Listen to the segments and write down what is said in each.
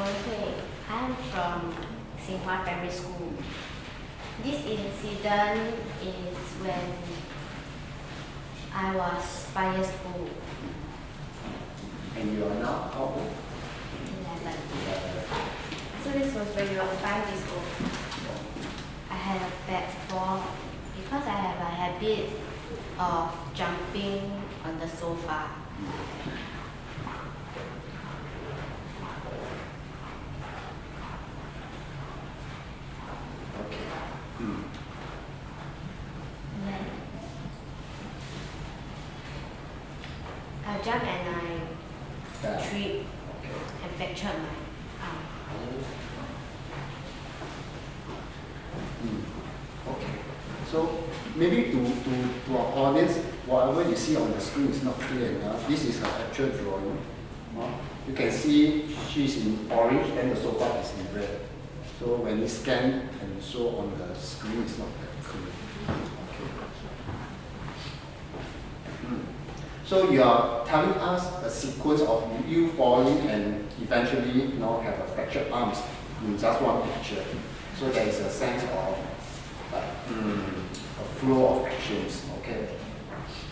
Okay, I'm from Xinghua Primary School. This incident is when I was 5 years old. And you are now how old? 11. 11. So this was when I was 5 years old. I had a bad fall because I have a habit of jumping on the sofa. Okay. And then I jumped and I tripped and fractured my arm. Okay. So maybe to our audience, whatever you see on the screen is not clear enough. This is her actual drawing. You can see she's in orange and the sofa is in red. So when you scan and you show on the screen, it's not that clear. Okay. So you are telling us a sequence of you falling and eventually have a fractured arms in just one picture. So there is a sense of a flow of actions, okay?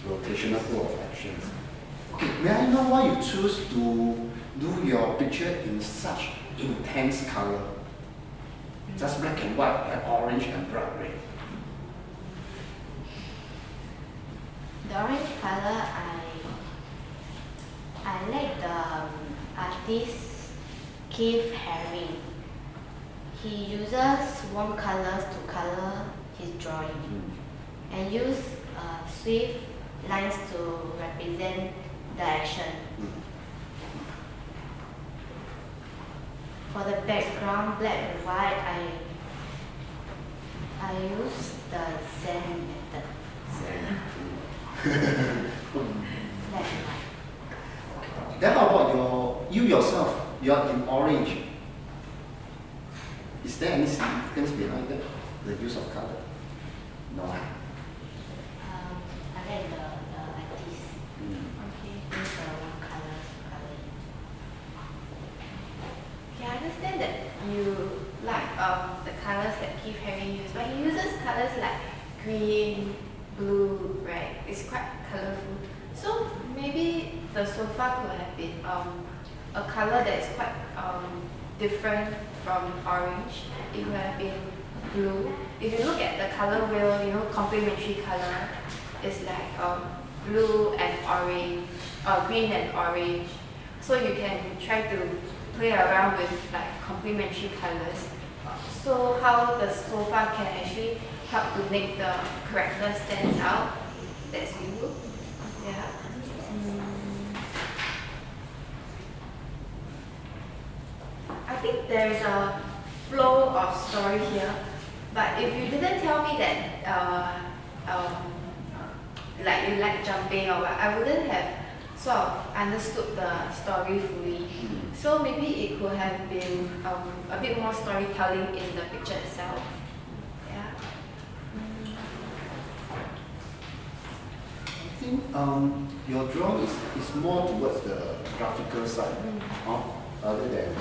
Rotational flow of actions. Okay, may I know why you choose to do your picture in such intense color? Just black and white, like orange and bright red. The orange color, I like the artist Keith Haring. He uses warm colors to color his drawing and use swift lines to represent the action. For the background, black and white, I use the Zen method. Black and white. Then how about you yourself? You are in orange. Is there any significance behind that? The use of color? No. I like the artist. Okay. Use the warm colors to color it. Okay, I understand that you like the colors that Keith Haring uses, but he uses colors like green, blue, right? It's quite colorful. So maybe the sofa could have been a color that is quite different from orange. It could have been blue. If you look at the color wheel, complementary color is like blue and orange, or green and orange. So you can try to play around with like complementary colors. So how the sofa can actually help to make the character stand out. That's you. Yeah. I think there is a flow of story here, but if you didn't tell me that like you like jumping or what, I wouldn't have sort of understood the story fully. So maybe it could have been a bit more storytelling in the picture itself. Yeah. I think your drawing is more towards the graphical side, rather than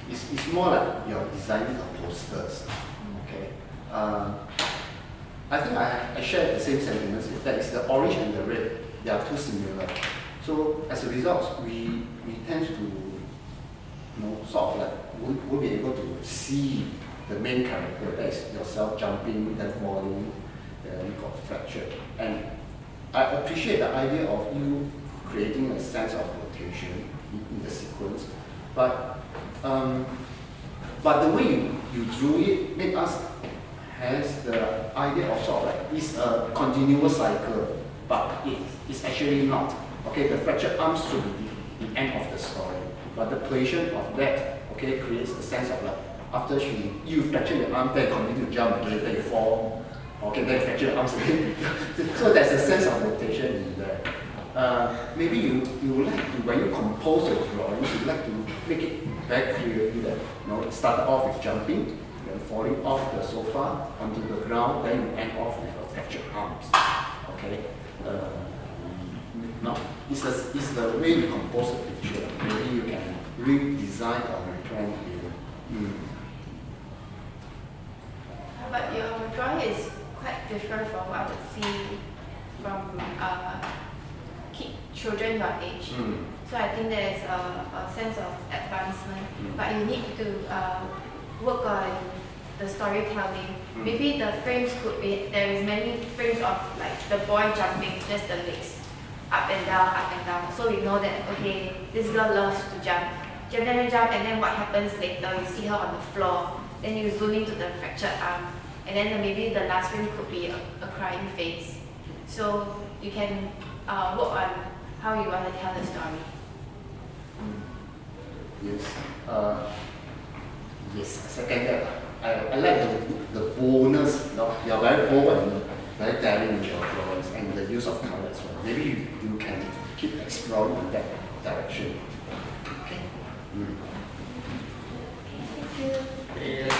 it's more like you're designing a posters. Okay. I think I share the same sentiments. That is the orange and the red. They are too similar. So as a result, we tend to sort of like we'll be able to see the main character. That is yourself jumping, then falling, then got fractured. And I appreciate the idea of you creating a sense of rotation in the sequence, but the way you drew it made us has the idea of sort of like it's a continuous cycle, but it's actually not. Okay, the fractured arms should be the end of the story, but the creation of that creates a sense of like after you fracture your arm, then continue to jump again, then you fall. Okay, then fracture your arms again. So there's a sense of rotation in there. Maybe you would like to, when you compose your drawing, you'd like to make it very clearly that it started off with jumping, then falling off the sofa onto the ground, then you end off with a fractured arms. Okay. No, it's the way you compose a picture. Maybe you can redesign or replan differ from what I would see from children your age. So I think there is a sense of advancement, but you need to work on the storytelling. Maybe the frames could be, there is many frames of like the boy jumping, just the legs, up and down. So we know that, okay, this girl loves to jump, and then what happens later, you see her on the floor, then you zoom into the fractured arm, and then maybe the last frame could be a crying face. So you can work on how you want to tell the story. Yes. Yes, second that. I like the boldness, you know, you're very bold and very daring in your drawings and the use of color as well. Maybe you can keep exploring in that direction. Okay. Thank you. Yes.